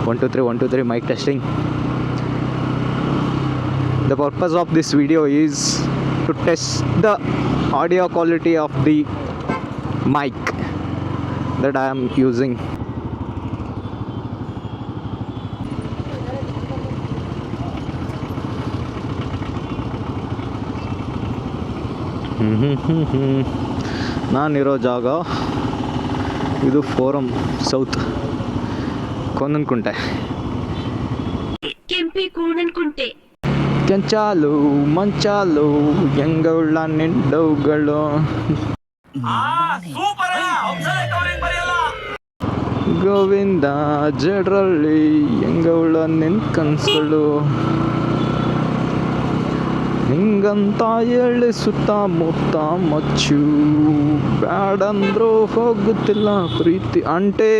1 2 3 1 2 3 mic testing. The purpose of this video is to test the audio quality of the mic that I am using. ನಾನಿರೋ ಜಾಗ ಇದು forum south ಕೋನನ್ಕುಂಟೆ. Kempi ಕೋನನ್ಕುಂಟೆ ಕೆಂಚಾಲು ಮಂಚಾಲು ಹೆಂಗೌಳ ನಿಂಡವುಗಳು Govinda ಜಡ್ರಲ್ಲಿ ಹೆಂಗೌಳ ನಿನ್ ಕನ್ಸುಗಳು ಹಿಂಗಂತ ಹೇಳಿ ಸುತ್ತಮುತ್ತ ಮಚ್ಚು ಬ್ಯಾಡಂದ್ರೂ ಹೋಗುತ್ತಿಲ್ಲ ಪ್ರೀತಿ ಅಂಟೇ.